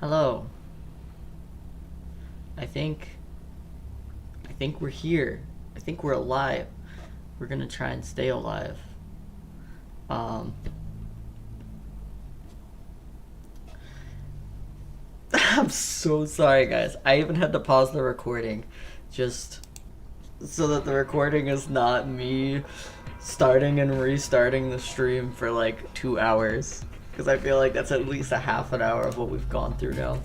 Hello. I think we're here. I think we're alive. We're gonna try and stay alive. I'm so sorry, guys. I even had to pause the recording just so that the recording is not me starting and restarting the stream for like 2 hours. Because I feel like that's at least a half an hour of what we've gone through now.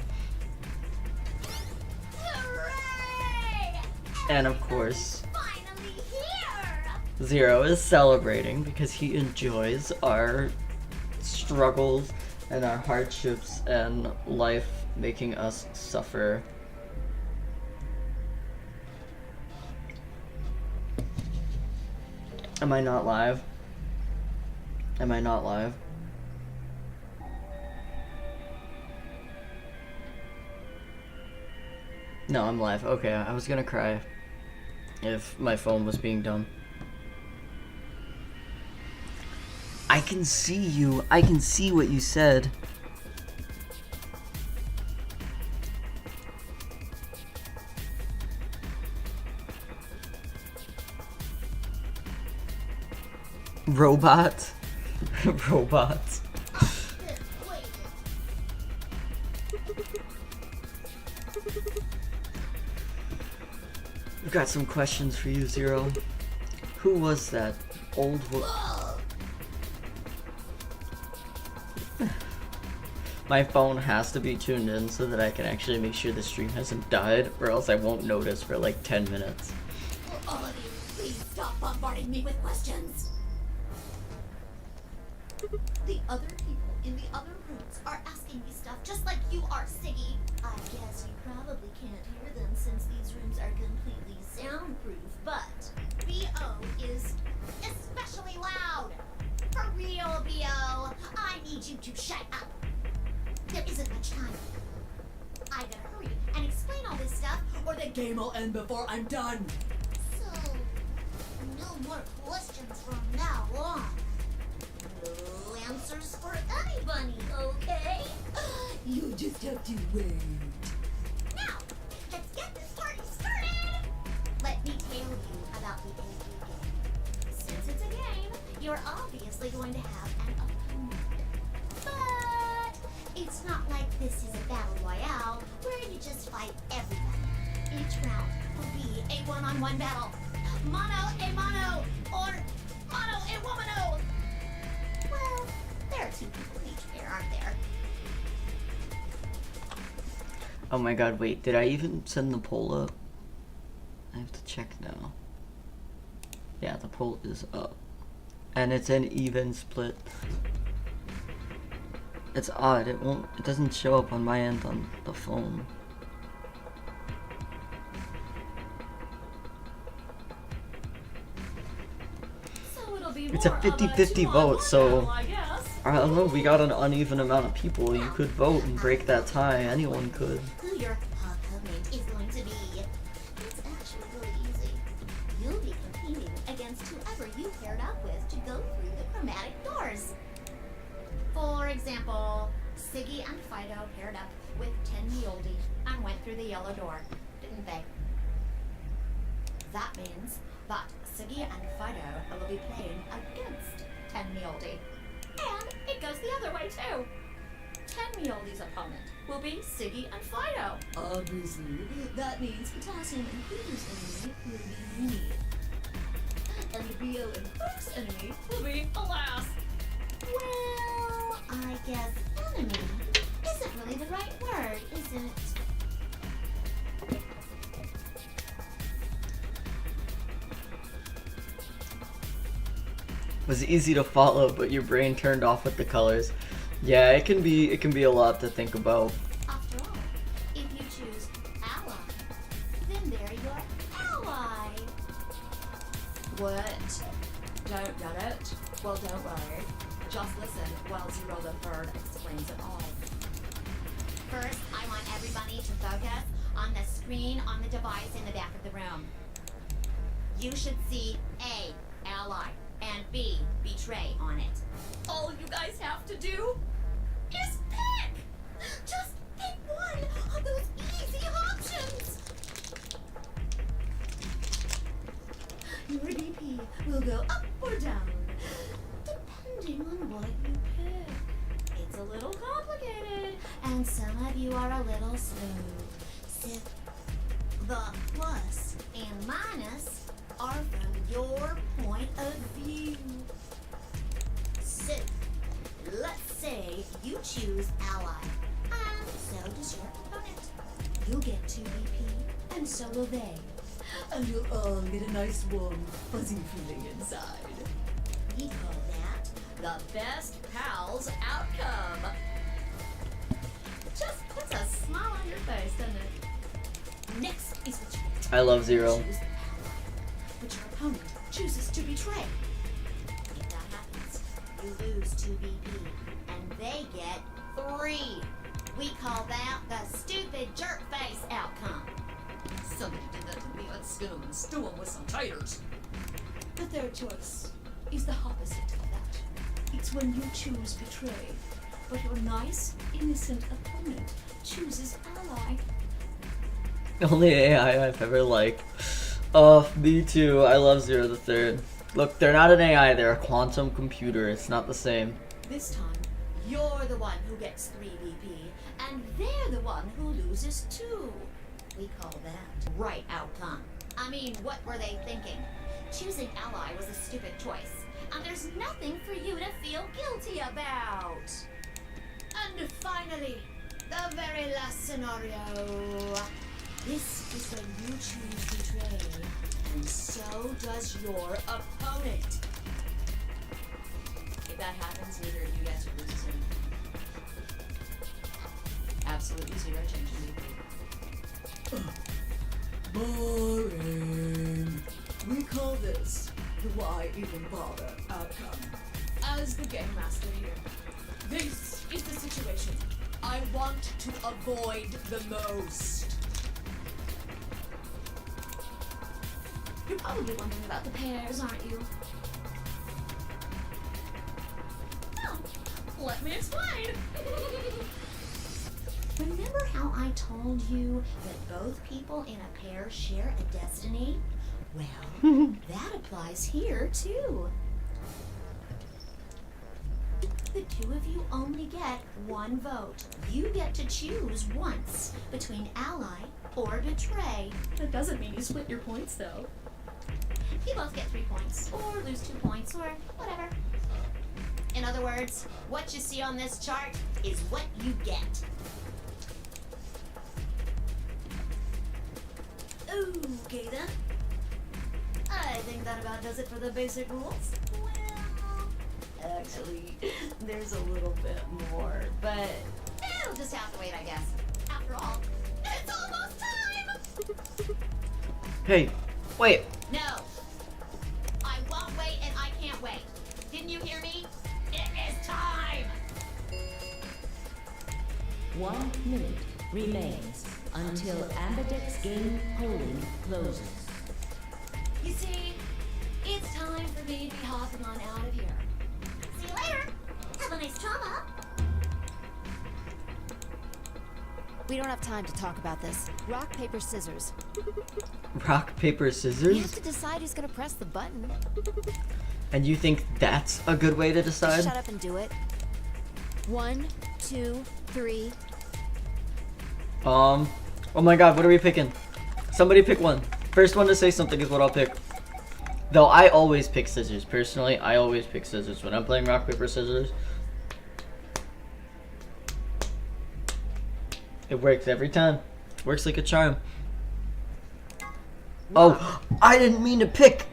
Hooray! And of course, Finally here! Zero is celebrating because he enjoys our struggles and our hardships and life making us suffer. Am I not live? Am I not live? No, I'm live. Okay, I was gonna cry if my phone was being dumb. I can see you. I can see what you said. Robot. Robot. I've got some questions for you, Zero. Who was that old My phone has to be tuned in so that I can actually make sure the stream hasn't died, or else I won't notice for like 10 minutes. Will all of you please stop bombarding me with questions? The other people in the other rooms are asking me stuff just like you are, Siggy. I guess you probably can't hear them since these rooms are completely soundproof, but B.O. is especially loud. For real, B.O. I need you to shut up. There isn't much time. I gotta hurry and explain all this stuff, or the game will end before I'm done. So, no more questions from now on. No answers for anybody, okay? You just have to wait. Now, let's get this party started! Let me tell you about the AD game. Since it's a game, you're obviously going to have an opponent. But it's not like this is a battle royale where you just fight everybody. Each round will be a one-on-one battle. Mono a mono, or mono a womano. Well, there are two people in each pair, aren't there? Oh my god, wait, did I even send the poll up? I have to check now. Yeah, the poll is up. And it's an even split. It's odd, it doesn't show up on my end on the phone. It's a 50-50 vote, so I don't know, we got an uneven amount of people. You could vote and break that tie, anyone could. Who your opponent is going to be. It's actually really easy. You'll be competing against whoever you paired up with to go through the chromatic doors. For example, Siggy and Fido paired up with Ten Mioldi and went through the yellow door, didn't they? That means that Siggy and Fido will be playing against Ten Mioldi. And it goes the other way too. Ten Mioldi's opponent will be Siggy and Fido. Obviously, that means Potassium and Peter's enemy will be me. And Bio and Hook's enemy will be Alas. Well, I guess enemy isn't really the right word, is it? It was easy to follow, but your brain turned off with the colors. Yeah, it can be a lot to think about. After all, if you choose ally, then they're your ally. What? Don't get it? Well, don't worry. Just listen while Zero the Third explains it all. First, I want everybody to focus on the screen on the device in the back of the room. You should see A, ally, and B, betray on it. All you guys have to do is pick! Just pick one! will go up or down, depending on what you pick. It's a little complicated, and some of you are a little smooth. So, the plus and minus are from your point of view. So, let's say you choose ally, and so does your opponent. You'll get 2 BP, and so will they. And you'll all get a nice warm, fuzzy feeling inside. We call that the best pals outcome. Just puts a smile on your face, doesn't it? Next is what you get. I love Zero. You choose the ally, but your opponent chooses to betray. If that happens, you lose 2 BP, and they get 3. We call that the stupid jerk face outcome. Somebody did that to me. Let's skin them and stew them with some taters. The third choice is the opposite of that. It's when you choose betray, but your nice, innocent opponent chooses ally. Only AI I've ever liked. Me too. I love Zero the Third. Look, they're not an AI, they're a quantum computer. It's not the same. This time, you're the one who gets 3 BP, and they're the one who loses 2. We call that right outcome. I mean, what were they thinking? Choosing ally was a stupid choice, and there's nothing for you to feel guilty about. And finally, the very last scenario. This is when you choose betray, and so does your opponent. If that happens, neither of you guys are loses anything. Absolutely 0 change in BP. Boring. We call this the why even bother outcome. As the game master here, this is the situation I want to avoid the most. You're probably wondering about the pairs, aren't you? Oh, let me explain. Remember how I told you that both people in a pair share a destiny? Well, that applies here too. The 2 of you only get 1 vote. You get to choose once between ally or betray. That doesn't mean you split your points though. You both get 3 points, or lose 2 points, or whatever. In other words, what you see on this chart is what you get. Okay then. I think that about does it for the basic rules. Well, actually, there's a little bit more, but it'll just have to wait, I guess. After all, it's almost time! Hey, wait. No. I won't wait and I can't wait. Didn't you hear me? It is time! 1 minute remains until Ambidex game polling closes. You see, it's time for me to be hopping on out of here. See you later. Have a nice trauma. We don't have time to talk about this. Rock, paper, scissors. Rock, paper, We have scissors? to decide who's gonna press the button. And you think that's a good way to decide? Shut up and do it. 1, 2, 3. Oh my god, what are we picking? Somebody pick one. First one to say something is what I'll pick. Though I always pick scissors. Personally, I always pick scissors when I'm playing rock, paper, scissors. It works every time. Works like a charm. Oh, I didn't mean to pick.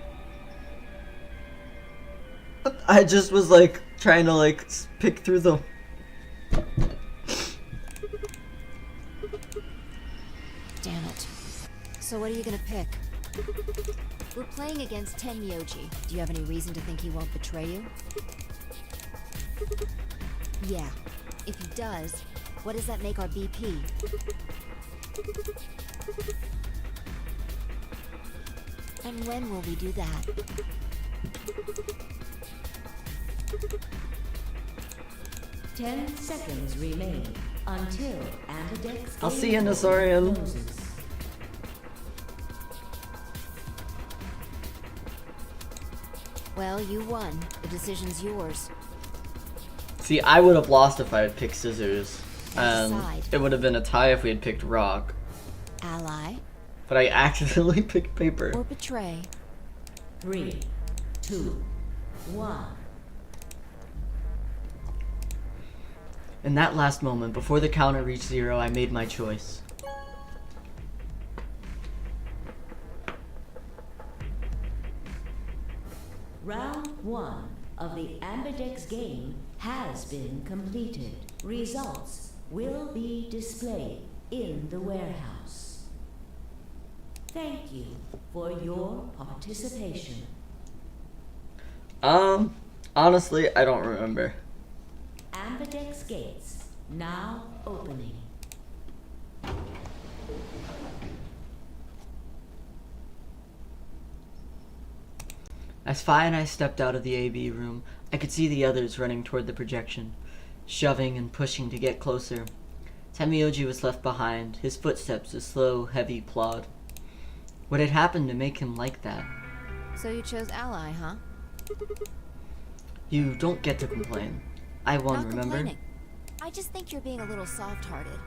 I just was like trying to like pick through them. Damn it. So what are you gonna pick? We're playing against Tenmyoji. Do you have any reason to think he won't betray you? Yeah. If he does, what does that make our BP? And when will we do that? Ten seconds remain until Ambidex I'll game see you, polling Nosarian. closes. Well, you won. The decision's yours. See, I would have lost if I had picked scissors. And Decide. it would have been a tie if we had picked rock. Ally But I accidentally picked paper. or betray? 3, 2, 1. In that last moment, before the counter reached 0, I made my choice. Round 1 of the Ambidex game has been completed. Results will be displayed in the warehouse. Thank you for your participation. Honestly, I don't remember. Ambidex gates now opening. As Fi and I stepped out of the AB room, I could see the others running toward the projection, shoving and pushing to get closer. Temioji was left behind, his footsteps a slow, heavy plod. What had happened to make him like that? So you chose Ally, huh? You don't get to complain. I won, Not remember? complaining. I just think you're being a little soft-hearted.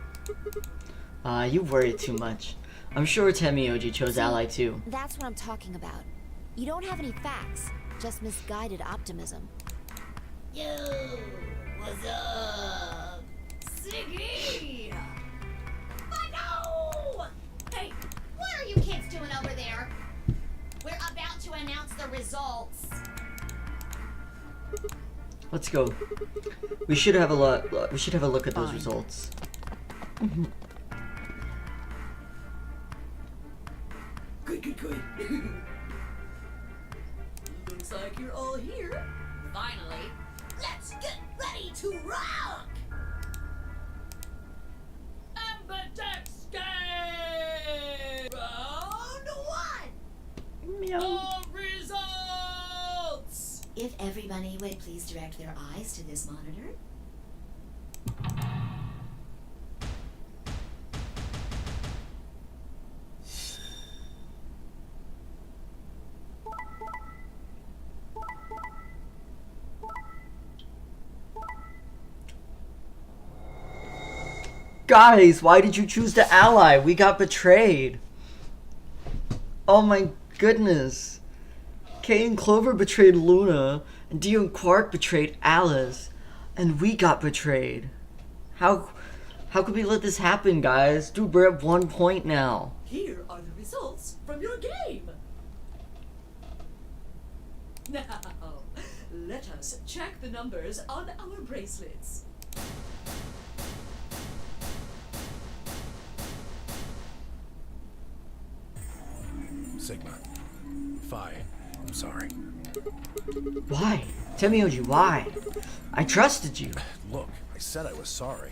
You worry too much. I'm sure Temioji chose See, Ally too. That's what I'm talking about. You don't have any facts, just misguided optimism. Yo, what's up? Siggy! But no! Hey, what are you kids doing over there? We're about to announce the results. Let's go. We should have a look. We should have a look at those Fine. results. Good. Looks like you're all here. Finally, let's get ready to rock! Ambidex game! Round 1! Meow. Results! If everybody would please direct their eyes to this monitor. Guys, why did you choose the ally? We got betrayed. Oh my goodness. Kay and Clover betrayed Luna, and Dio and Quark betrayed Alice, and we got betrayed. How could we let this happen, guys? Dude, we're at 1 point now. Here are the results from your game. Now, let us check the numbers on our bracelets. Sigma. Phi. I'm sorry. Why? Temioji, why? I trusted you. Look, I said I was sorry.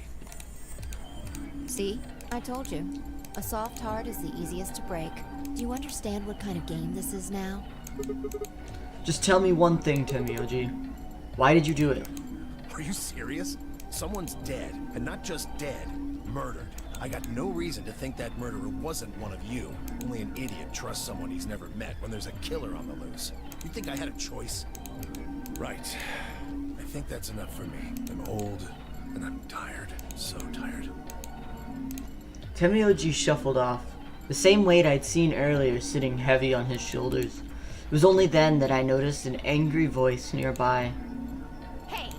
See? I told you. A soft heart is the easiest to break. Do you understand what kind of game this is now? Just tell me one thing, Temioji. Why did you do it? Are you serious? Someone's dead, and not just dead, murdered. I got no reason to think that murderer wasn't one of you. Only an idiot trusts someone he's never met when there's a killer on the loose. You think I had a choice? Right. I think that's enough for me. I'm old, and I'm tired. So tired. Temioji shuffled off, the same weight I'd seen earlier sitting heavy on his shoulders. It was only then that I noticed an angry voice nearby. Hey,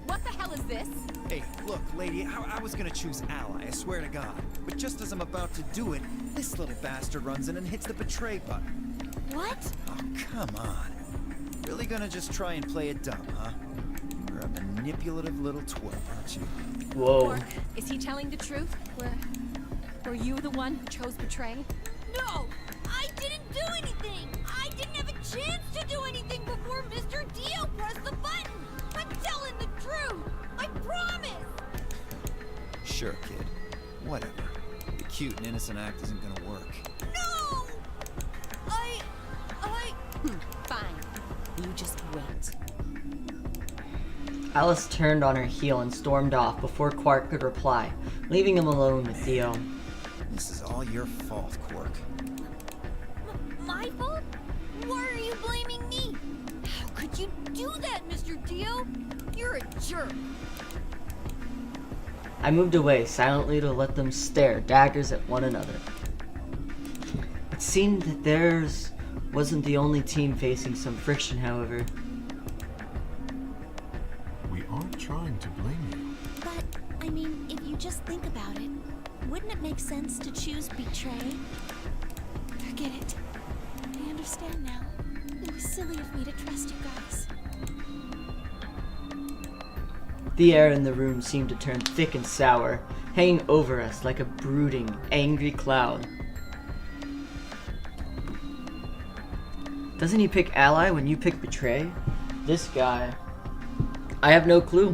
what the hell is this? Hey, look, lady, I was gonna choose Ally, I swear to God. But just as I'm about to do it, this little bastard runs in and hits the betray button. What? Oh, come on. Really gonna just try and play it dumb, huh? You're a manipulative little twerp, aren't you? Whoa. Quark, is he telling the truth? Were you the one who chose betray? No! I didn't do anything! I didn't have a chance to do anything before Mr. Dio pressed the button! I'm telling the truth! I promise! Sure, kid. Whatever. The cute and innocent act isn't gonna work. No! I... Fine. You just wait. Alice turned on her heel and stormed off before Quark could reply, leaving him alone with Dio. This is all your fault, Quark. My fault? Why are you blaming me? do that, Mr. Dio? You're a jerk. I moved away silently to let them stare daggers at one another. It seemed that theirs wasn't the only team facing some friction, however. We aren't trying to blame you. But, I mean, if you just think about it, wouldn't it make sense to choose betray? Forget it. I understand now. It was silly of me to trust you guys. The air in the room seemed to turn thick and sour, hanging over us like a brooding, angry cloud. Doesn't he pick ally when you pick betray? This guy. I have no clue.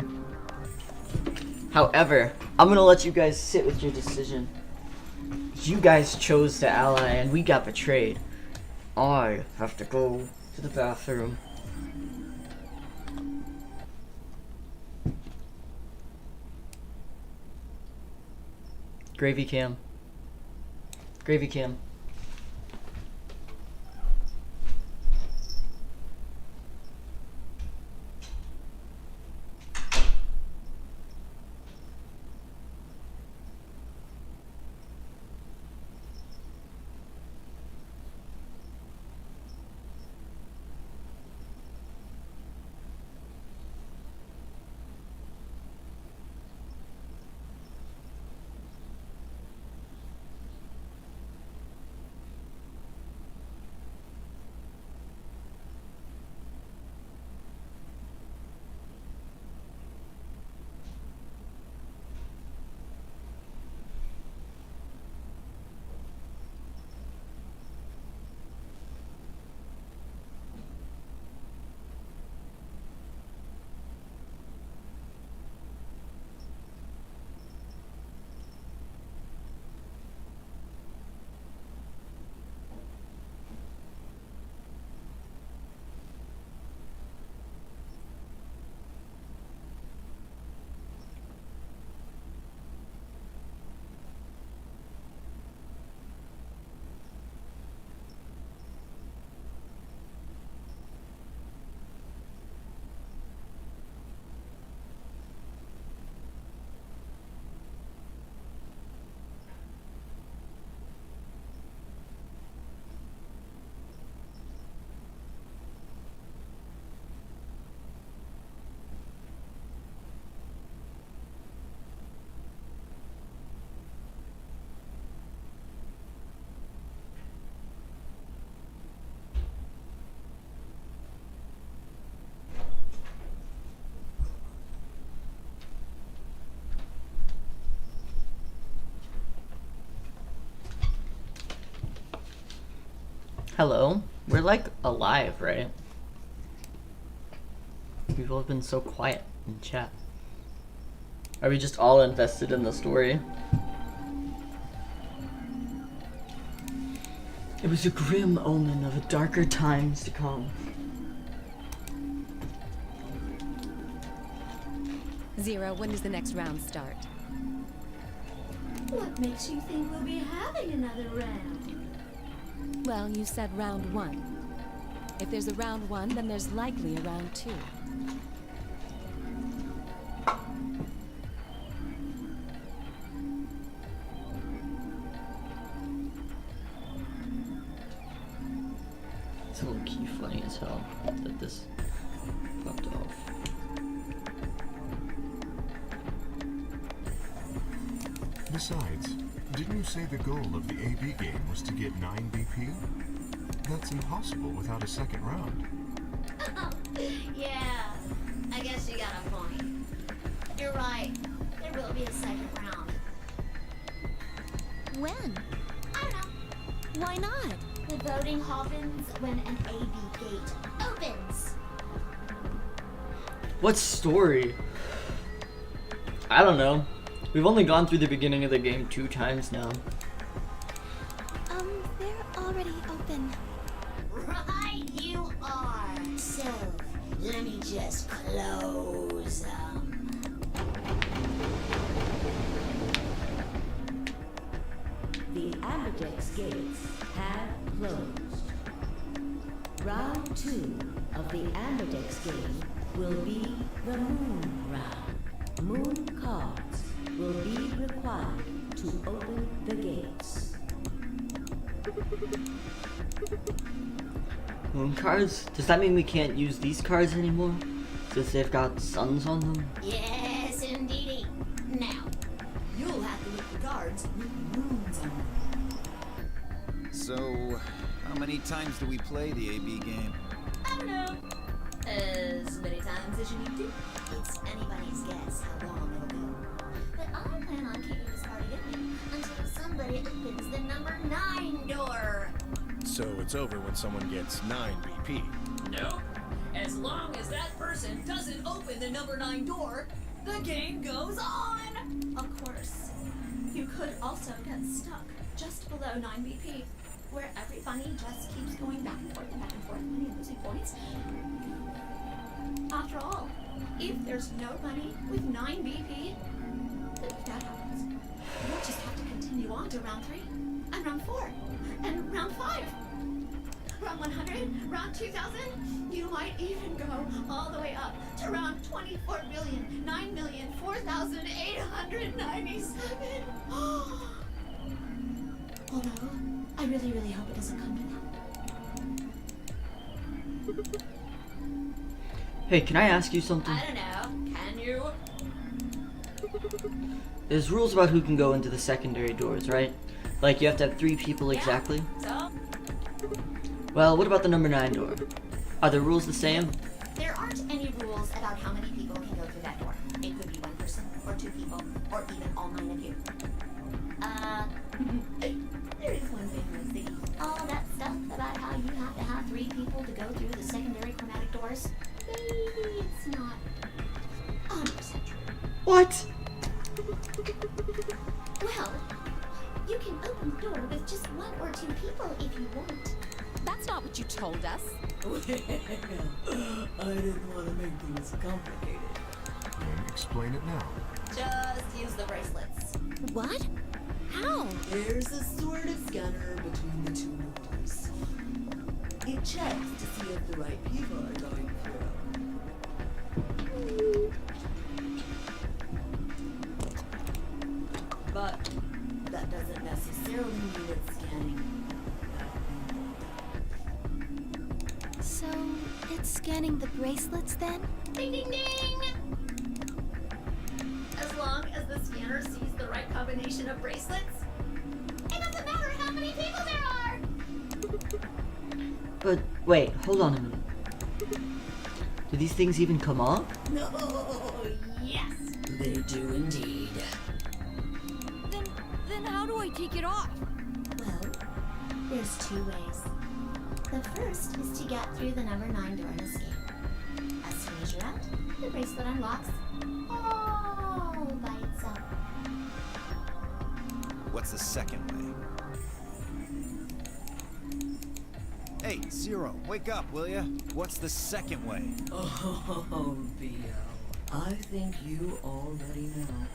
However, I'm gonna let you guys sit with your decision. You guys chose to ally and we got betrayed. I have to go to the bathroom. Gravy cam. Gravy cam. Hello? We're like alive, right? People have been so quiet in chat. Are we just all invested in the story? It was a grim omen of darker times to come. Zero, when does the next round start? What makes you think we'll be having another round? Well, you said round one. If there's a round one, then there's likely a round two. It's low-key funny as hell that this popped off. Besides, didn't you say the goal of the AB game was to get 9 BP? That's impossible without a second round. Yeah, I guess you got a point. You're right. There will be a second round. When? I don't know. Why not? The voting happens when an AB gate opens. What story? I don't know. We've only gone through the beginning of the game 2 times now. They're already open. Right, you are. So, let me just close them. The Amberdex gates have closed. Round 2 of the Ambidex game will be the Moon Round. Moon cards will be required to open the gates. Moon cards? Does that mean we can't use these cards anymore? Since they've got suns on them? Yes, indeedy. Now, You'll have to look for cards with moons on them. So, how many times do we play the AB game? I don't know. As many times as you need to. It's anybody's guess how long it'll go. But I plan on keeping this party going until somebody opens the number 9 door. So it's over when someone gets 9 BP. Nope. As long as that person doesn't open the number 9 door, the game goes on! Of course. You could also get stuck just below 9 BP, where every bunny just keeps going back and forth and back and forth, bunny and losing points. After all, if there's no bunny with 9 BP, then if that happens, you'll just have to continue on to round 3, and round 4, and round 5. Round 100, round 2000, you might even go all the way up to round 24,009,004,897. Although, I really, really hope it doesn't come to that. Hey, can I ask you something? I don't know. Can you? There's rules about who can go into the secondary doors, right? Like, you have to have 3 people exactly? So? Well, what about the number 9 door? Are the rules the same? There aren't any rules about how many people can go through that door. It could be 1 person, or 2 people, or even all 9 of you. There is one thing, Lucy. All that stuff about how you have to have 3 people to go through the secondary chromatic doors, maybe it's not 100% true. What? Well, you can open the door with just 1 or 2 people if you want. That's not what you told us. Well, I didn't want to make things complicated. Then explain it now. Just use the bracelets. What? How? There's a sort of scanner between the 2 doors. It checks to see if the right people are going through. But that doesn't necessarily mean it's scanning. So, it's scanning the bracelets then? Ding ding ding! As long as the scanner sees the right combination of bracelets, it doesn't matter how many people there are! But, wait, hold on a minute. Do these things even come off? No, Yes! they do indeed. Then how do I take it off? Well, there's 2 ways. The first is to get through the number 9 door and escape. As soon as you're out, the bracelet unlocks all by itself. What's the second way? Hey, Zero, wake up, will ya? What's the second way? Oh, BL. I think you already know.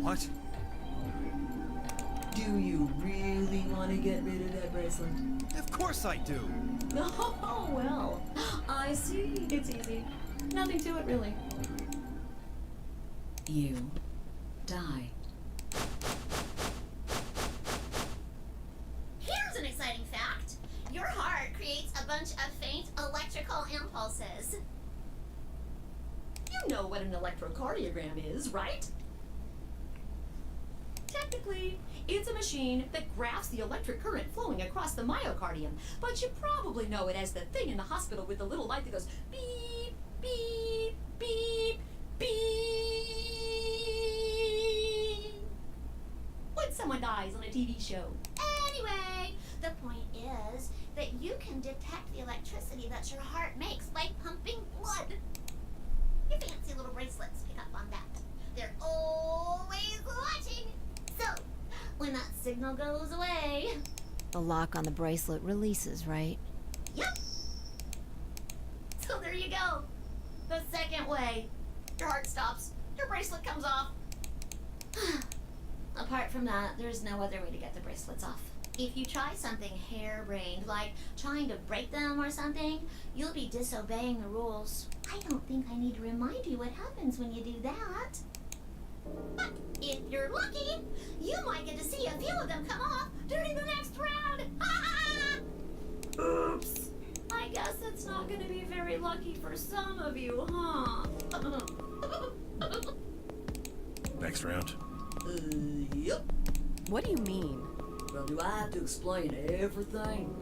What? Do you really want to get rid of that bracelet? Of course I do! Oh, well. I see. It's easy. Nothing to it, really. You die. Here's an exciting fact. Your heart creates a bunch of faint electrical impulses. You know what an electrocardiogram is, right? Technically, it's a machine that graphs the electric current flowing across the myocardium, but you probably know it as the thing in the hospital with the little light that goes beep, beep, beep, beep. When someone dies on a TV show. Anyway, the point is that you can detect the electricity that your heart makes by pumping blood. Your fancy little bracelets pick up on that. They're always watching. So, when that signal goes away... The lock on the bracelet releases, right? Yep. So there you go. The second way. Your heart stops. Your bracelet comes off. Apart from that, there's no other way to get the bracelets off. If you try something harebrained, like trying to break them or something, you'll be disobeying the rules. I don't think I need to remind you what happens when you do that. But if you're lucky, you might get to see a few of them come off during the next round. Oops. I guess it's not gonna be very lucky for some of you, huh? Next round. Yep. What do you mean? Well, do I have to explain everything?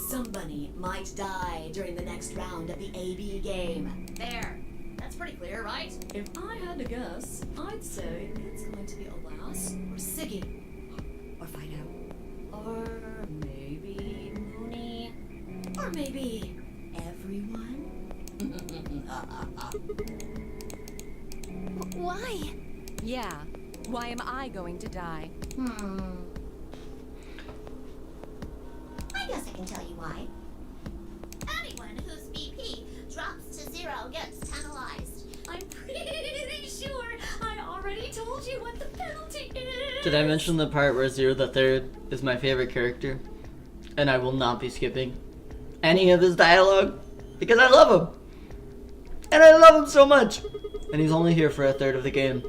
Somebody might die during the next round of the AB game. There. That's pretty clear, right? If I had to guess, I'd say it's going to be Alas or Siggy. Or Fido. Or maybe Mooney. Or maybe everyone. Why? Yeah. Why am I going to die? I guess I can tell you why. Anyone whose BP drops to 0 gets penalized. I'm pretty sure I already told you what the penalty is. Did I mention the part where Zero the Third is my favorite character? And I will not be skipping any of his dialogue because I love him. And I love him so much. And he's only here for a third of the game.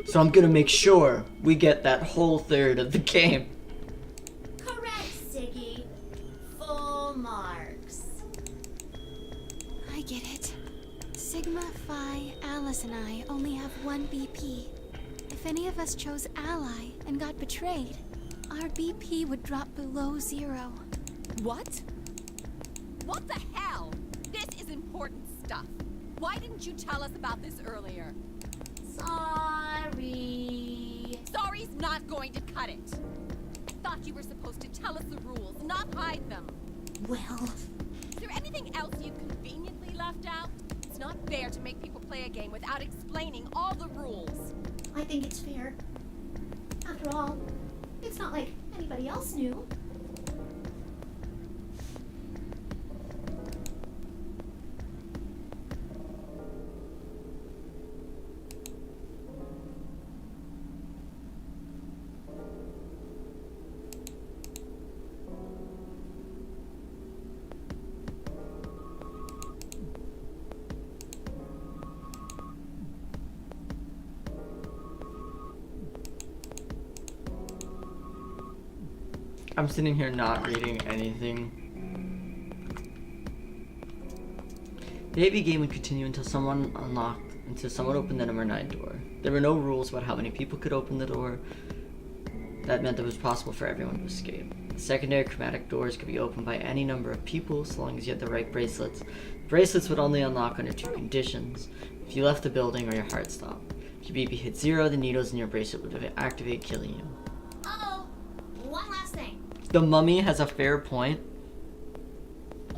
So I'm gonna make sure we get that whole third of the game. Correct, Siggy. Full marks. I get it. Sigma, Phi, Alice, and I only have 1 BP. If any of us chose Ally and got betrayed, our BP would drop below 0. What? What the hell? This is important stuff. Why didn't you tell us about this earlier? Sorry. Sorry's not going to cut it. I thought you were supposed to tell us the rules, not hide them. Well, Is there anything else you've conveniently left out? It's not fair to make people play a game without explaining all the rules. I think it's fair. After all, it's not like anybody else knew. I'm sitting here not reading anything. The AV game would continue until someone opened the number 9 door. There were no rules about how many people could open the door. That meant that it was possible for everyone to escape. The secondary chromatic doors could be opened by any number of people so long as you had the right bracelets. Bracelets would only unlock under 2 conditions. If you left the building or your heart stopped. If your BP hit 0, the needles in your bracelet would activate, killing you. Uh-oh. One last thing. The Mummy has a fair point.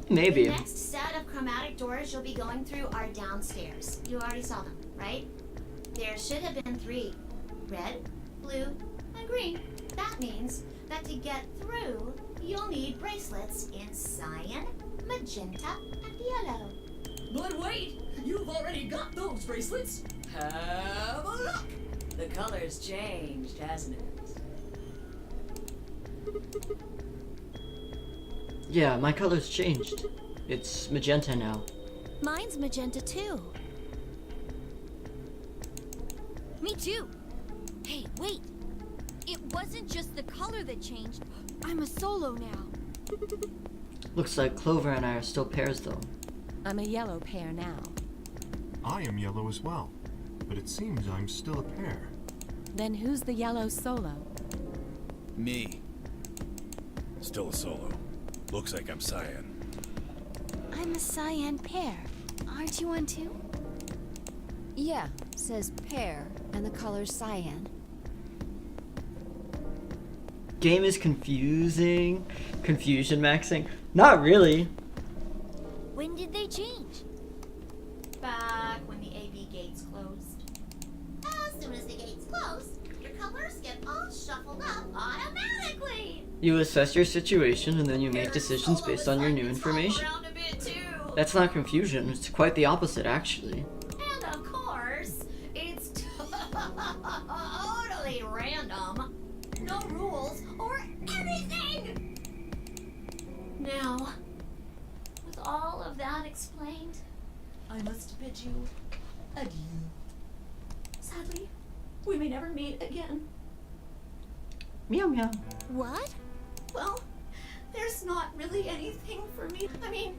Maybe. The next set of chromatic doors you'll be going through are downstairs. You already saw them, right? There should have been 3. Red, blue, and green. That means that to get through, you'll need bracelets in cyan, magenta, and yellow. But wait, you've already got those bracelets. Have a look. The color's changed, hasn't it? Yeah, my color's changed. It's magenta now. Mine's magenta too. Me too. Hey, wait. It wasn't just the color that changed. I'm a solo now. Looks like Clover and I are still pairs though. I'm a yellow pair now. I am yellow as well, but it seems I'm still a pair. Then who's the yellow solo? Me. Still a solo. Looks like I'm cyan. I'm a cyan pair. Aren't you one too? Yeah, says pair, and the color's cyan. Game is confusing. Confusion maxing. Not really. When did they change? Back when the AB gates closed. As soon as the gates close, your colors get all shuffled up automatically. You assess your situation and then you make decisions based on your new information. That's not confusion, it's quite the opposite actually. And of course, it's totally random. No rules or anything. thing! Now, with all of that explained, I must bid you adieu. sadly, we may never meet again. Meow meow. What? Well, there's not really anything for me. I mean,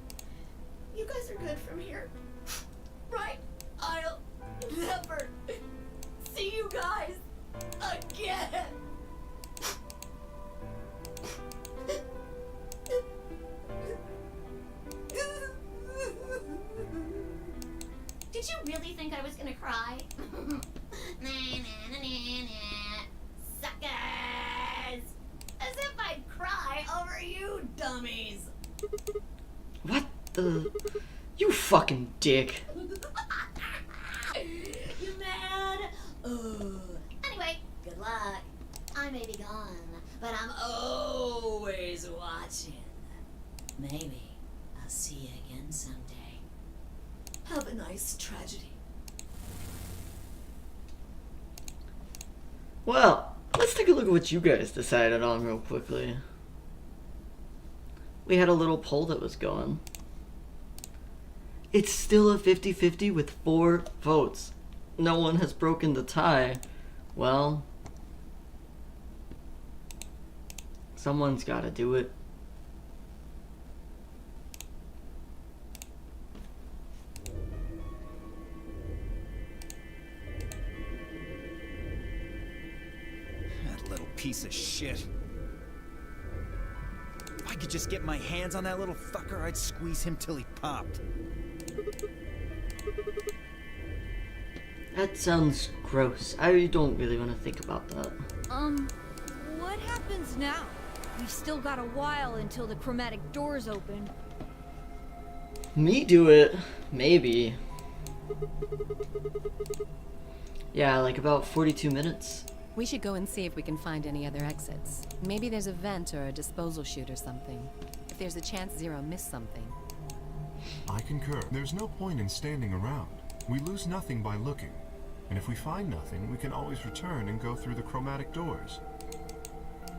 you guys are good from here, right? I'll never see you guys again. Did you really think I was gonna cry? Nah, nah, nah, nah, nah. Suckers! As if I'd cry over you dummies. What the? You fucking dick. You mad? Anyway, good luck. I may be gone, but I'm always watching. Maybe I'll see you again someday. Have a nice tragedy. Well, let's take a look at what you guys decided on real quickly. We had a little poll that was going. It's still a 50-50 with 4 votes. No one has broken the tie. Well, someone's got to do it. That little piece of shit. If I could just get my hands on that little fucker, I'd squeeze him till he popped. That sounds gross. I don't really want to think about that. What happens now? We've still got a while until the chromatic doors open. Me do it? Maybe. Yeah, like about 42 minutes. We should go and see if we can find any other exits. Maybe there's a vent or a disposal chute or something. If there's a chance Zero missed something. I concur. There's no point in standing around. We lose nothing by looking. And if we find nothing, we can always return and go through the chromatic doors.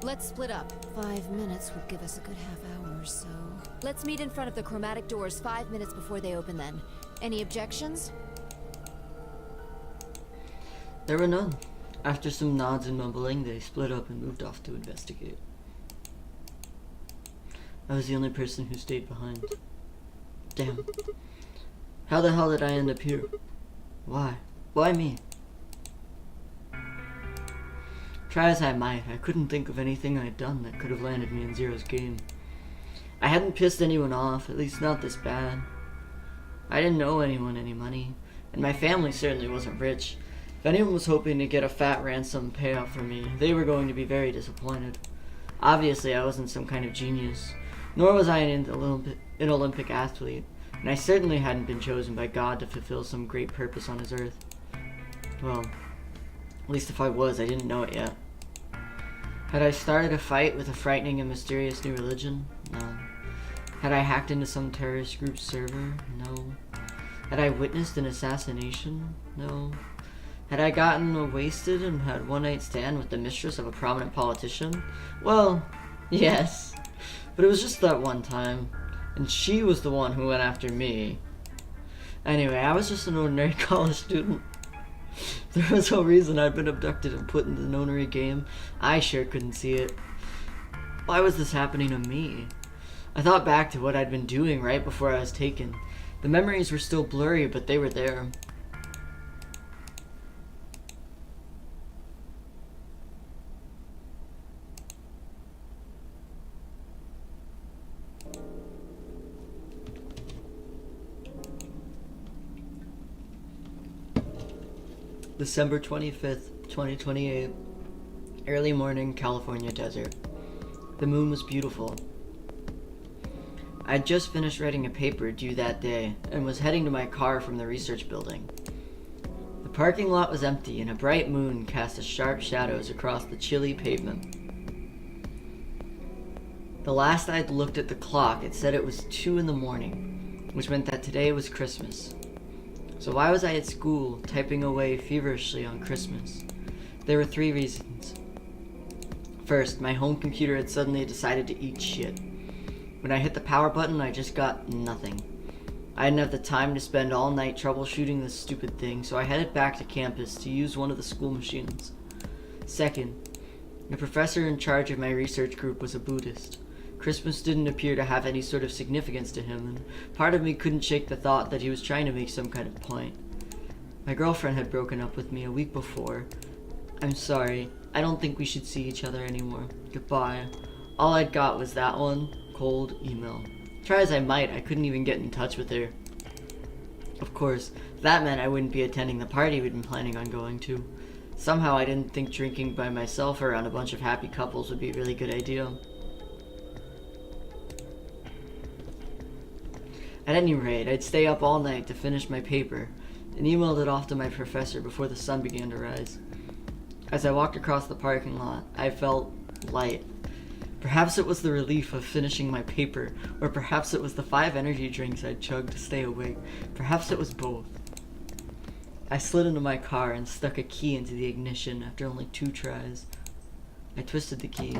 Let's split up. 5 minutes would give us a good half hour or so. Let's meet in front of the chromatic doors 5 minutes before they open then. Any objections? There were none. After some nods and mumbling, they split up and moved off to investigate. I was the only person who stayed behind. Damn. How the hell did I end up here? Why? Why me? Try as I might, I couldn't think of anything I'd done that could have landed me in Zero's game. I hadn't pissed anyone off, at least not this bad. I didn't owe anyone any money, and my family certainly wasn't rich. If anyone was hoping to get a fat ransom payout from me, they were going to be very disappointed. Obviously, I wasn't some kind of genius, nor was I an Olympic athlete, and I certainly hadn't been chosen by God to fulfill some great purpose on his earth. Well, at least if I was, I didn't know it yet. Had I started a fight with a frightening and mysterious new religion? No. Had I hacked into some terrorist group's server? No. Had I witnessed an assassination? No. Had I gotten wasted and had one night stand with the mistress of a prominent politician? Well, yes. But it was just that one time. And she was the one who went after me. Anyway, I was just an ordinary college student. There was no reason I'd been abducted and put in the Nonary game. I sure couldn't see it. Why was this happening to me? I thought back to what I'd been doing right before I was taken. The memories were still blurry, but they were there. December 25th, 2028. Early morning, California desert. The moon was beautiful. I'd just finished writing a paper due that day and was heading to my car from the research building. The parking lot was empty and a bright moon cast sharp shadows across the chilly pavement. The last I'd looked at the clock, it said it was 2 in the morning, which meant that today was Christmas. So why was I at school, typing away feverishly on Christmas? There were 3 reasons. First, my home computer had suddenly decided to eat shit. When I hit the power button, I just got nothing. I didn't have the time to spend all night troubleshooting this stupid thing, so I headed back to campus to use one of the school machines. Second, the professor in charge of my research group was a Buddhist. Christmas didn't appear to have any sort of significance to him, and part of me couldn't shake the thought that he was trying to make some kind of point. My girlfriend had broken up with me a week before. I'm sorry. I don't think we should see each other anymore. Goodbye. All I'd got was that one cold email. Try as I might, I couldn't even get in touch with her. Of course, that meant I wouldn't be attending the party we'd been planning on going to. Somehow I didn't think drinking by myself around a bunch of happy couples would be a really good idea. At any rate, I'd stay up all night to finish my paper, and emailed it off to my professor before the sun began to rise. As I walked across the parking lot, I felt light. Perhaps it was the relief of finishing my paper, or perhaps it was the 5 energy drinks I'd chugged to stay awake. Perhaps it was both. I slid into my car and stuck a key into the ignition after only 2 tries. I twisted the key.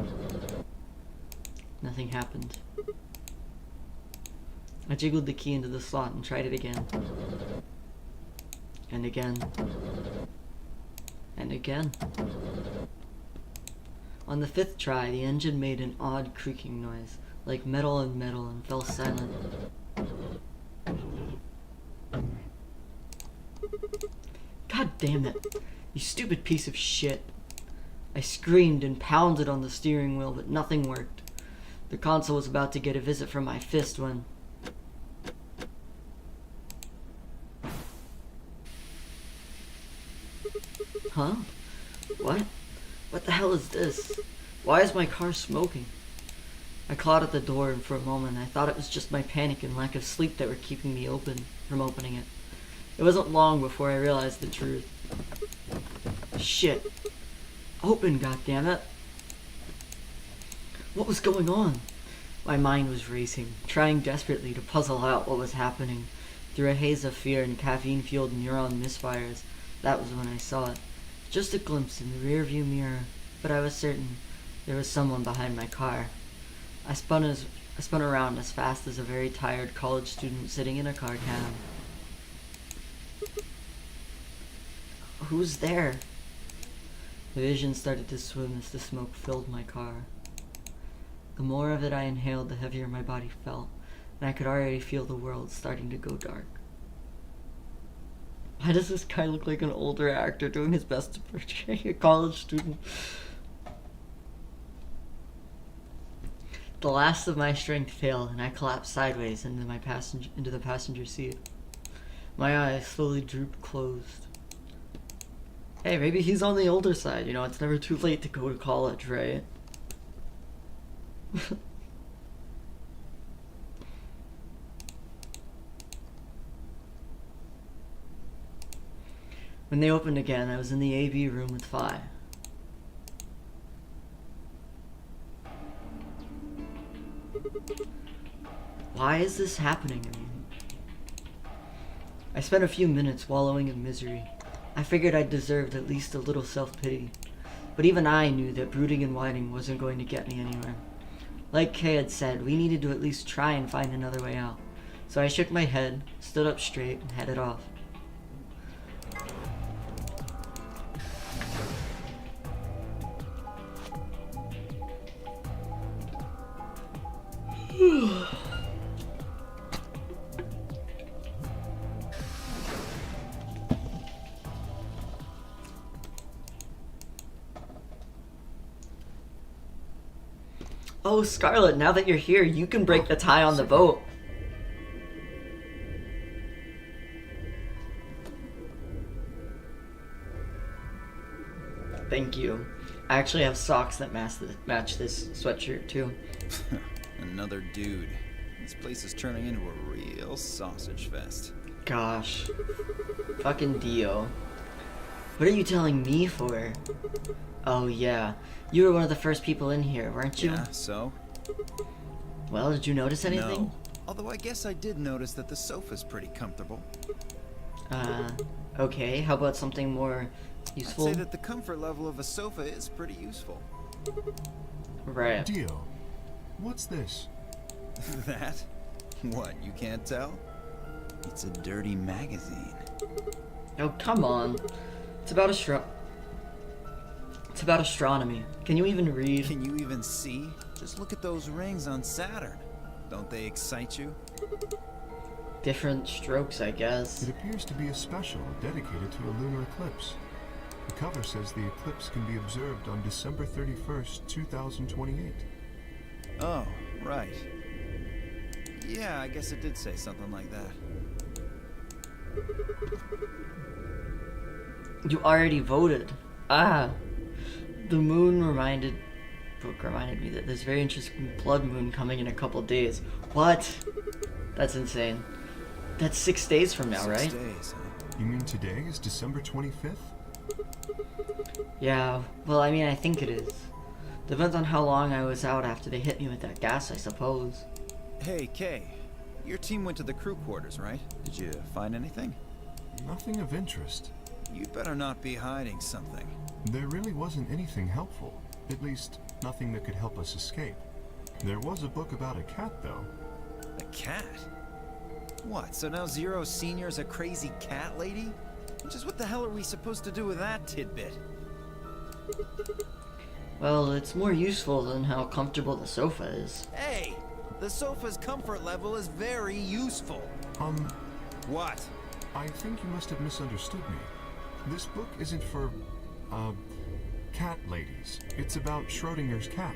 Nothing happened. I jiggled the key into the slot and tried it again. And again. And again. On the 5th try, the engine made an odd creaking noise, like metal on metal, and fell silent. God damn it, you stupid piece of shit. I screamed and pounded on the steering wheel, but nothing worked. The console was about to get a visit from my fist when... Huh? What? What the hell is this? Why is my car smoking? I clawed at the door, and for a moment I thought it was just my panic and lack of sleep that were keeping me from opening it. It wasn't long before I realized the truth. Shit. Open, goddammit. What was going on? My mind was racing, trying desperately to puzzle out what was happening. Through a haze of fear and caffeine-fueled neuron misfires, that was when I saw it. Just a glimpse in the rearview mirror, but I was certain there was someone behind my car. I spun around as fast as a very tired college student sitting in a car cab. Who's there? The vision started to swim as the smoke filled my car. The more of it I inhaled, the heavier my body felt, and I could already feel the world starting to go dark. Why does this guy look like an older actor doing his best to portray a college student? The last of my strength failed, and I collapsed sideways into the passenger seat. My eyes slowly drooped closed. Hey, maybe he's on the older side. You know, it's never too late to go to college, right? When they opened again, I was in the AV room with Phi. Why is this happening to me? I spent a few minutes wallowing in misery. I figured I deserved at least a little self-pity. But even I knew that brooding and whining wasn't going to get me anywhere. Like Kay had said, we needed to at least try and find another way out. So I shook my head, stood up straight, and headed off. Oh, Scarlet, now that you're here, you can break the tie on the boat. Thank you. I actually have socks that match this sweatshirt, too. Another dude. This place is turning into a real sausage fest. Gosh. Fucking Dio. What are you telling me for? Oh, yeah. You were one of the first people in here, weren't you? Yeah, so? Well, did you notice anything? No. Although I guess I did notice that the sofa's pretty comfortable. Okay. How about something more useful? I'd say that the comfort level of a sofa is pretty useful. Right. Dio, what's this? That? What, you can't tell? It's a dirty magazine. Oh, come on. It's about astronomy. Can you even read? Can you even see? Just look at those rings on Saturn. Don't they excite you? Different strokes, I guess. It appears to be a special dedicated to a lunar eclipse. The cover says the eclipse can be observed on December 31st, 2028. Oh, right. Yeah, I guess it did say something like that. You already voted. Ah. The moon book reminded me that there's a very interesting blood moon coming in a couple days. What? That's insane. That's 6 days from now, right? 6 days, huh? You mean today is December 25th? Yeah, well, I mean, I think it is. Depends on how long I was out after they hit me with that gas, I suppose. Hey, Kay. Your team went to the crew quarters, right? Did you find anything? Nothing of interest. You better not be hiding something. There really wasn't anything helpful. At least, nothing that could help us escape. There was a book about a cat, though. A cat? What, so now Zero Senior's a crazy cat lady? Just what the hell are we supposed to do with that tidbit? Well, it's more useful than how comfortable the sofa is. Hey! The sofa's comfort level is very useful. What? I think you must have misunderstood me. This book isn't for, cat ladies. It's about Schrodinger's cat.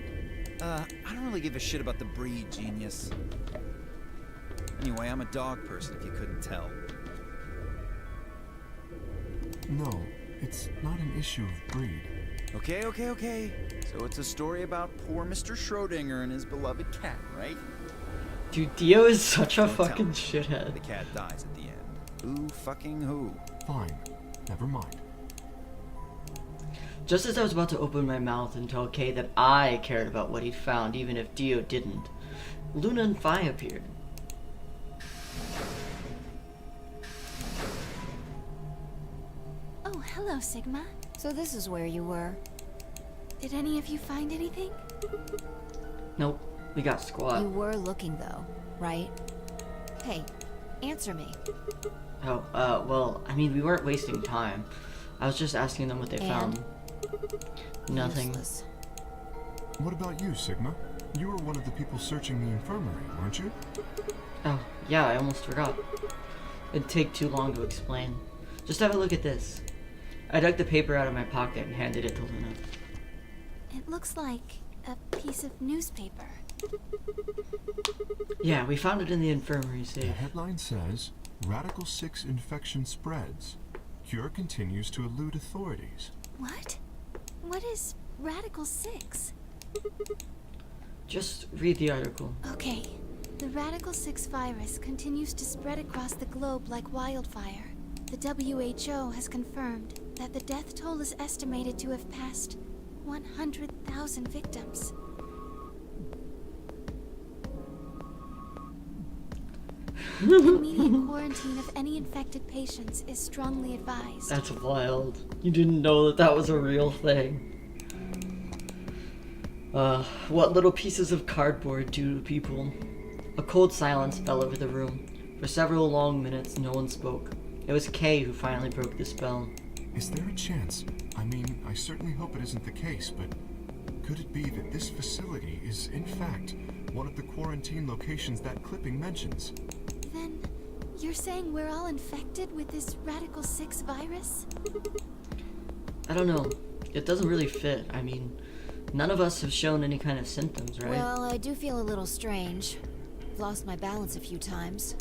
I don't really give a shit about the breed, genius. Anyway, I'm a dog person, if you couldn't tell. No, it's not an issue of breed. Okay. So it's a story about poor Mr. Schrodinger and his beloved cat, right? Dude, Dio is such a Don't tell fucking me. shithead. The cat dies at the end. Who fucking who? Fine. Never mind. Just as I was about to open my mouth and tell Kay that I cared about what he'd found, even if Dio didn't, Luna and Phi appeared. Oh, hello, Sigma. So this is where you were. Did any of you find anything? Nope, we got squat. You were looking, though, right? Hey, answer me. Oh, well, I mean, we weren't wasting time. I was just asking them what they found. Nothing. Useless. What about you, Sigma? You were one of the people searching the infirmary, weren't you? Oh, yeah, I almost forgot. It'd take too long to explain. Just have a look at this. I dug the paper out of my pocket and handed it to Luna. It looks like a piece of newspaper. Yeah, we found it in the infirmary The safe. headline says, Radical 6 infection spreads. Cure continues to elude authorities. What? What is Radical 6? Just read the article. Okay. The Radical 6 virus continues to spread across the globe like wildfire. The WHO has confirmed that the death toll is estimated to have passed 100,000 victims. Immediate quarantine of any infected patients is strongly advised. That's wild. You didn't know that that was a real thing. What little pieces of cardboard do to people? A cold silence fell over the room. For several long minutes, no one spoke. It was Kay who finally broke the spell. Is there a chance? I mean, I certainly hope it isn't the case, but could it be that this facility is, in fact, one of the quarantine locations that clipping mentions? Then, you're saying we're all infected with this Radical 6 virus? I don't know. It doesn't really fit. I mean, none of us have shown any kind of symptoms, right? Well, I do feel a little strange. I've lost my balance a few times.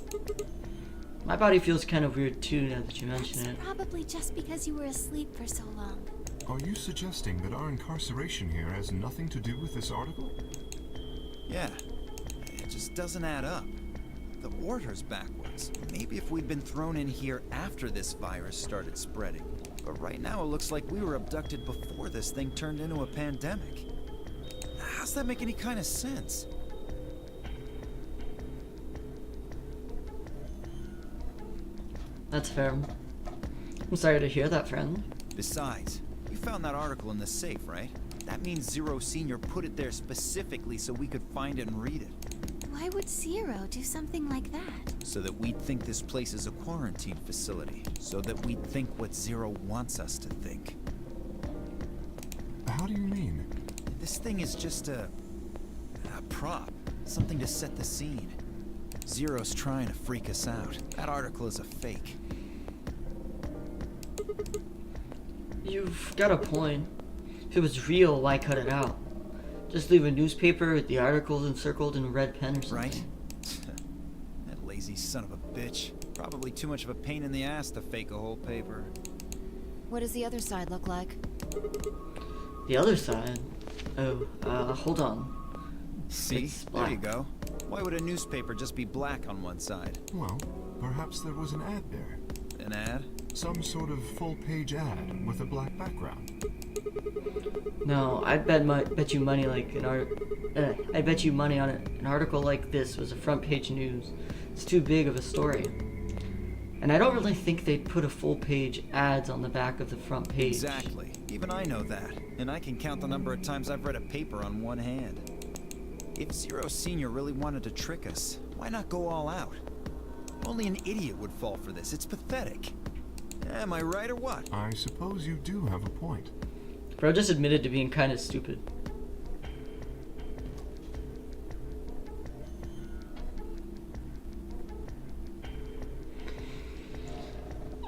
My body feels kind of weird too now that you mention it. Probably just because you were asleep for so long. Are you suggesting that our incarceration here has nothing to do with this article? Yeah. It just doesn't add up. The order's backwards. Maybe if we'd been thrown in here after this virus started spreading. But right now it looks like we were abducted before this thing turned into a pandemic. How's that make any kind of sense? That's fair. I'm sorry to hear that, friend. Besides, you found that article in the safe, right? That means Zero Senior put it there specifically so we could find it and read it. Why would Zero do something like that? So that we'd think this place is a quarantine facility. So that we'd think what Zero wants us to think. How do you mean? This thing is just a prop. Something to set the scene. Zero's trying to freak us out. That article is a fake. You've got a point. If it was real, why cut it out? Just leave a newspaper with the articles encircled in a red pen or something. Right? That lazy son of a bitch. Probably too much of a pain in the ass to fake a whole paper. What does the other side look like? The other side? Oh, hold on. See? There you go. Why would a newspaper just be black on one side? Well, perhaps there was an ad there. An ad? Some sort of full-page ad with a black background. No, I bet you money like I bet you money on it. An article like this was a front-page news. It's too big of a story. And I don't really think they'd put a full-page ads on the back of the front page. Exactly. Even I know that. And I can count the number of times I've read a paper on one hand. If Zero Senior really wanted to trick us, why not go all out? Only an idiot would fall for this. It's pathetic. Am I right or what? I suppose you do have a point. Bro just admitted to being kind of stupid.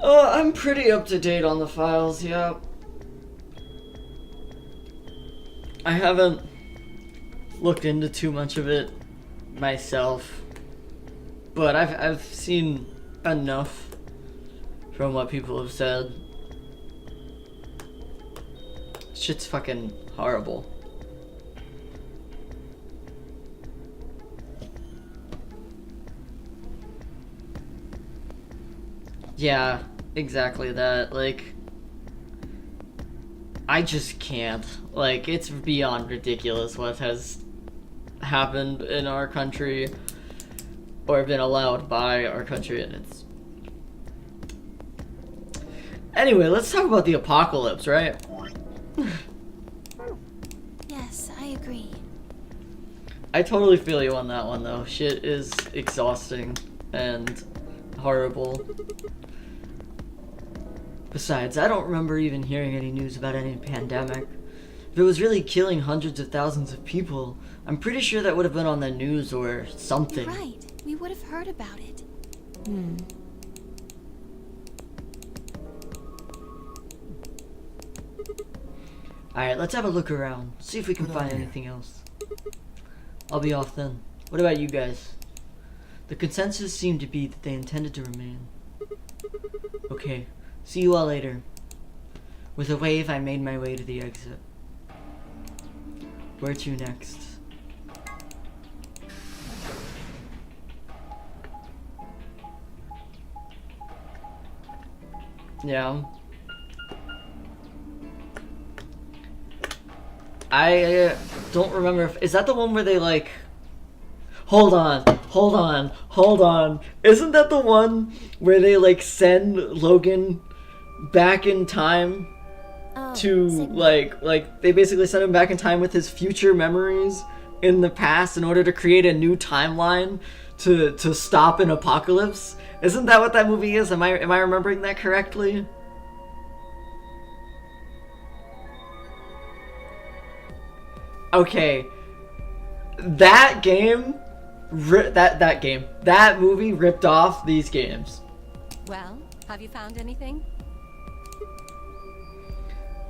I'm pretty up to date on the files, yeah. I haven't looked into too much of it myself, but I've seen enough from what people have said. Shit's fucking horrible. Yeah, exactly that. Like, I just can't. Like, it's beyond ridiculous what has happened in our country or been allowed by our country, and it's... Anyway, let's talk about the apocalypse, right? Yes, I agree. I totally feel you on that one, though. Shit is exhausting and horrible. Besides, I don't remember even hearing any news about any pandemic. If it was really killing hundreds of thousands of people, I'm pretty sure that would have been on the news or something. You're right. We would have heard about it. Alright, let's have a look around. See if we can find anything else. I'll be off then. What about you guys? The consensus seemed to be that they intended to remain. Okay, see you all later. With a wave, I made my way to the exit. Where to next? Yeah. I don't remember if... Is that the one where they, like... Hold on. Isn't that the one where they, like, send Logan back in time to, like, they basically send him back in time with his future memories in the past in order to create a new timeline to stop an apocalypse? Isn't that what that movie is? Am I remembering that correctly? Okay, that game, that movie ripped off these games. Well, have you found anything?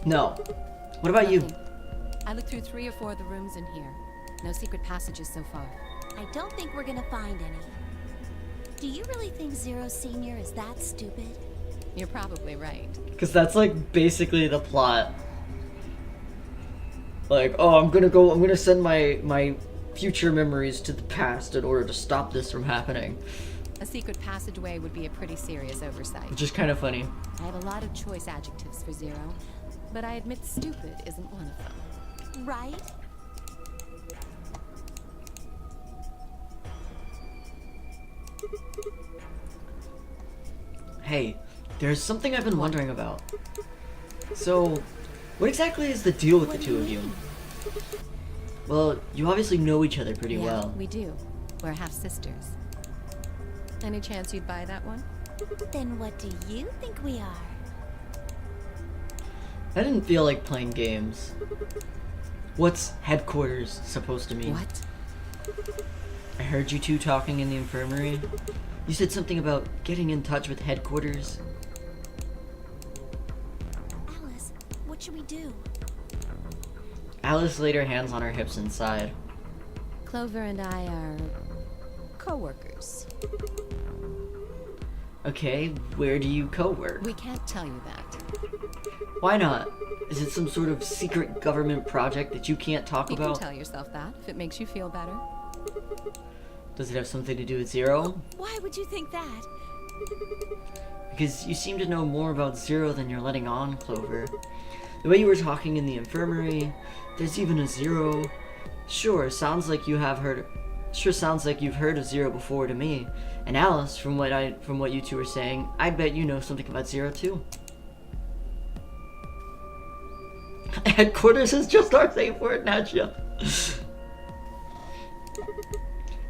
No. What about you? I looked through 3 or 4 of the rooms in here. No secret passages so far. I don't think we're gonna find any. Do you really think Zero Senior is that stupid? You're probably right. Because that's like basically the plot. Like, oh, I'm gonna send my future memories to the past in order to stop this from happening. A secret passageway would be a pretty serious oversight. Which is kind of funny. I have a lot of choice adjectives for Zero, but I admit stupid isn't one of them. Right? Hey, there's something I've been wondering about. So, What exactly is the deal with What the do two you of you? mean? Well, you obviously know each other pretty Yeah, well. we do. We're half sisters. Any chance you'd buy that one? Then what do you think we are? I didn't feel like playing games. What's headquarters supposed to mean? What? I heard you two talking in the infirmary. You said something about getting in touch with headquarters. Alice, what should we do? Alice laid her hands on her hips and sighed. Clover and I are co-workers. Okay, where do you co-work? We can't tell you that. Why not? Is it some sort of secret government project that you can't talk You about? can tell yourself that if it makes you feel better. Does it have something to do with Zero? Why would you think that? Because you seem to know more about Zero than you're letting on, Clover. The way you were talking in the infirmary, there's even a Zero. Sure, sounds like you've heard of Zero before to me. And Alice, from what you two are saying, I bet you know something about Zero too. Headquarters is just our safe word, Nadja.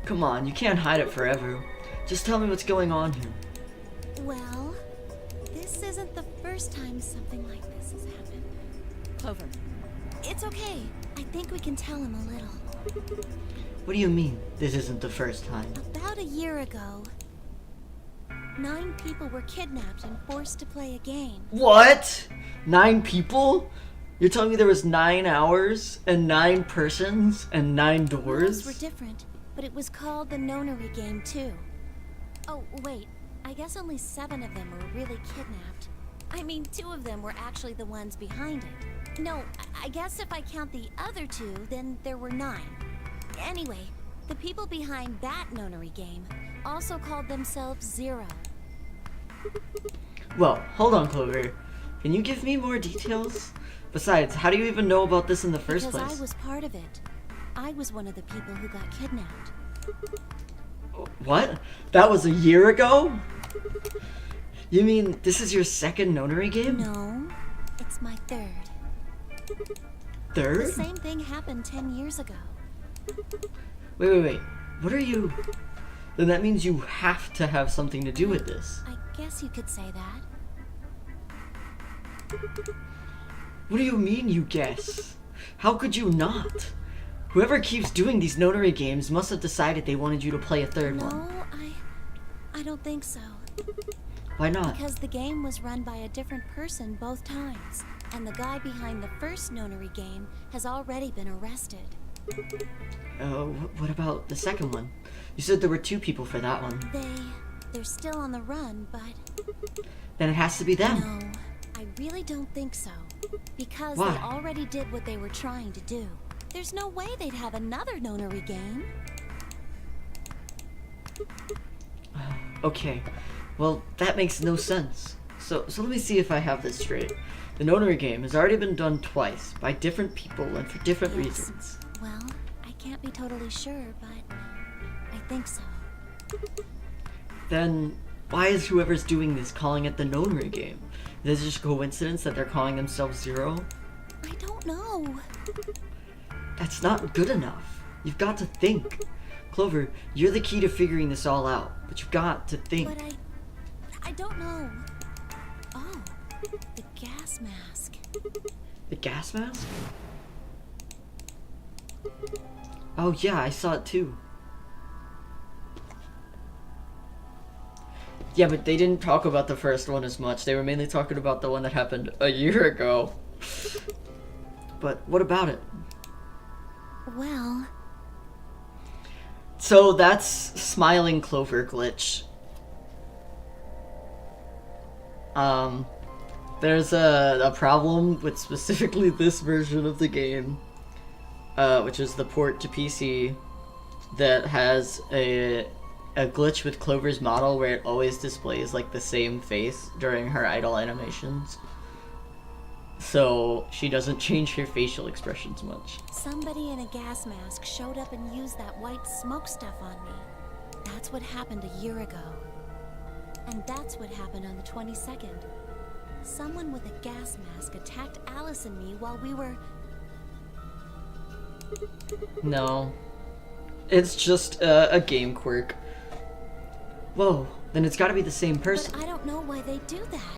Come on, you can't hide it forever. Just tell me what's going on here. Well, this isn't the first time something like this has happened. Clover. It's okay. I think we can tell him a little. What do you mean, this isn't the first time? About a year ago, 9 people were kidnapped and forced to play a game. What? 9 people? You're telling me there was 9 hours and 9 persons and 9 The rules doors? were different, but it was called the Nonary Game too. Oh, wait. I guess only 7 of them were really kidnapped. I mean, 2 of them were actually the ones behind it. No, I guess if I count the other 2, then there were 9. Anyway, the people behind that Nonary Game also called themselves Zero. Well, hold on, Clover. Can you give me more details? Besides, how do you even know about this in the first Because place? I was part of it. I was one of the people who got kidnapped. What? That was a year ago? You mean this is your second Nonary game? No, it's my 3rd. The Third? same thing happened 10 years ago. Wait. What are you... Then that means you have to have something to do with this. I guess you could say that. What do you mean, you guess? How could you not? Whoever keeps doing these Nonary games must have decided they wanted you to play a third No, one. I don't think so. Why not? Because the game was run by a different person both times. And the guy behind the first Nonary game has already been arrested. What about the second one? You said there were 2 people for that one. They're still on the run, but... Then it has to be them. No, I really don't think so. Because Why? they already did what they were trying to do. There's no way they'd have another Nonary game. Okay, well, that makes no sense. So let me see if I have this straight. The Nonary game has already been done twice, by different people and for different Yes. reasons. Well, I can't be totally sure, but I think so. Then, why is whoever's doing this calling it the Nonary game? Is it just a coincidence that they're calling themselves Zero? I don't know. That's not good enough. You've got to think. Clover, you're the key to figuring this all out, but you've got to think. But I don't know. Oh, the gas mask. The gas mask? Oh yeah, I saw it too. Yeah, but they didn't talk about the first one as much. They were mainly talking about the one that happened a year ago. But what about it? Well... So that's Smiling Clover glitch. There's a problem with specifically this version of the game, which is the port to PC, that has a glitch with Clover's model where it always displays like the same face during her idle animations. So she doesn't change her facial expressions much. Somebody in a gas mask showed up and used that white smoke stuff on me. That's what happened a year ago. And that's what happened on the 22nd. Someone with a gas mask attacked Alice and me while we were... No. It's just a game quirk. Whoa, then it's gotta be the same person. But I don't know why they do that.